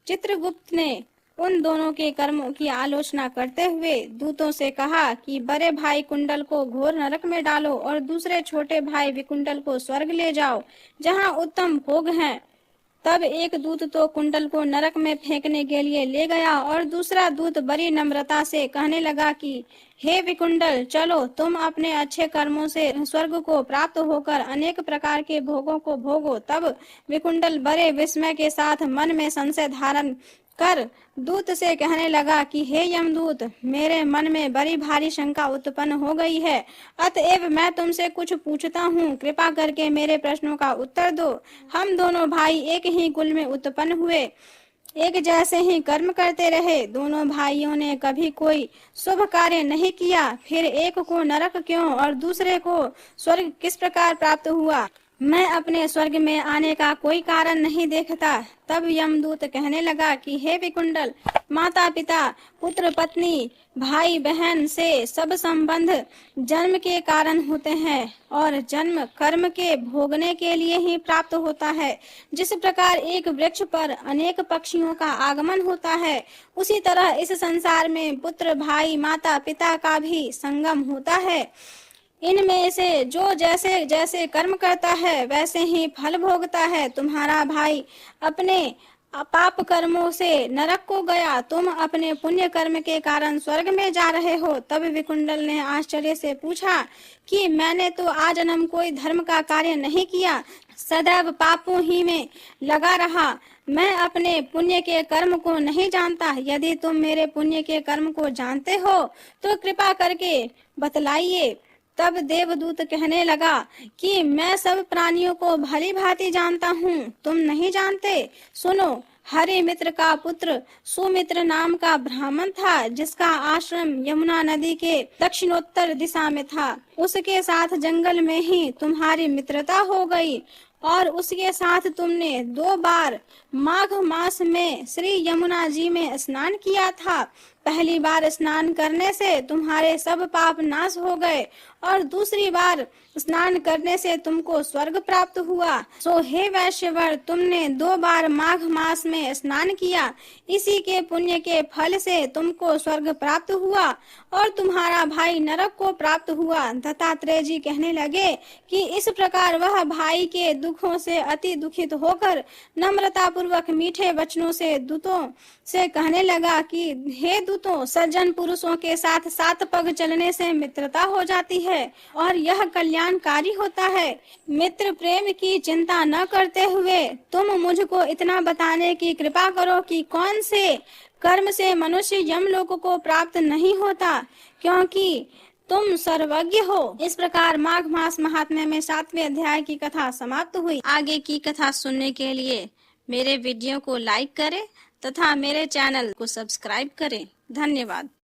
चित्रगुप्त ने उन दोनों के कर्मों की आलोचना करते हुए दूतों से कहा कि बड़े भाई कुंडल को घोर नरक में डालो और दूसरे छोटे भाई विकुंडल को स्वर्ग ले जाओ, जहाँ उत्तम भोग हैं। तब एक दूत तो कुंडल को नरक में फेंकने के लिए ले गया और दूसरा दूत बड़ी नम्रता से कहने लगा कि हे विकुंडल, चलो तुम अपने अच्छे कर्मों से स्वर्ग को प्राप्त होकर अनेक प्रकार के भोगों को भोगो। तब विकुंडल बड़े विस्मय के साथ मन में संशय धारण कर दूत से कहने लगा कि हे यमदूत, मेरे मन में बड़ी भारी शंका उत्पन्न हो गई है, अतएव मैं तुमसे कुछ पूछता हूँ, कृपा करके मेरे प्रश्नों का उत्तर दो। हम दोनों भाई एक ही कुल में उत्पन्न हुए, एक जैसे ही कर्म करते रहे, दोनों भाइयों ने कभी कोई शुभ कार्य नहीं किया, फिर एक को नरक क्यों और दूसरे को स्वर्ग किस प्रकार प्राप्त हुआ? मैं अपने स्वर्ग में आने का कोई कारण नहीं देखता। तब यमदूत कहने लगा कि हे विकुंडल, माता पिता, पुत्र पत्नी, भाई बहन से सब संबंध जन्म के कारण होते हैं और जन्म कर्म के भोगने के लिए ही प्राप्त होता है। जिस प्रकार एक वृक्ष पर अनेक पक्षियों का आगमन होता है, उसी तरह इस संसार में पुत्र, भाई, माता पिता का भी संगम होता है। इनमें से जो जैसे जैसे कर्म करता है वैसे ही फल भोगता है। तुम्हारा भाई अपने पाप कर्मों से नरक को गया, तुम अपने पुण्य कर्म के कारण स्वर्ग में जा रहे हो। तब विकुंडल ने आश्चर्य से पूछा कि मैंने तो आजन्म कोई धर्म का कार्य नहीं किया, सदैव पापों ही में लगा रहा। मैं अपने पुण्य के कर्म को नहीं जानता। यदि तुम मेरे पुण्य के कर्म को जानते हो तो कृपा करके बतलाइए। तब देवदूत कहने लगा कि मैं सब प्राणियों को भली भांति जानता हूँ, तुम नहीं जानते। सुनो, हरि मित्र का पुत्र सुमित्र नाम का ब्राह्मण था, जिसका आश्रम यमुना नदी के दक्षिणोत्तर दिशा में था। उसके साथ जंगल में ही तुम्हारी मित्रता हो गई और उसके साथ तुमने 2 बार माघ मास में श्री यमुना जी में स्नान किया था। पहली बार स्नान करने से तुम्हारे सब पाप नाश हो गए और दूसरी बार स्नान करने से तुमको स्वर्ग प्राप्त हुआ। सो हे वैश्यवर, तुमने 2 बार माघ मास में स्नान किया, इसी के पुण्य के फल से तुमको स्वर्ग प्राप्त हुआ और तुम्हारा भाई नरक को प्राप्त हुआ। दत्तात्रेय जी कहने लगे कि इस प्रकार वह भाई के दुखों से अति दुखित होकर नम्रता पूर्वक मीठे वचनों से दूतों से कहने लगा कि हे दूतों, सज्जन पुरुषों के साथ 7 पग चलने से मित्रता हो जाती है और यह कल्याणकारी होता है। मित्र प्रेम की चिंता न करते हुए तुम मुझको इतना बताने की कृपा करो कि कौन से कर्म से मनुष्य यमलोक को प्राप्त नहीं होता, क्योंकि तुम सर्वज्ञ हो। इस प्रकार माघ मास महात्म्य में 7वें अध्याय की कथा समाप्त हुई। आगे की कथा सुनने के लिए मेरे वीडियो को लाइक करें तथा मेरे चैनल को सब्सक्राइब करें। धन्यवाद।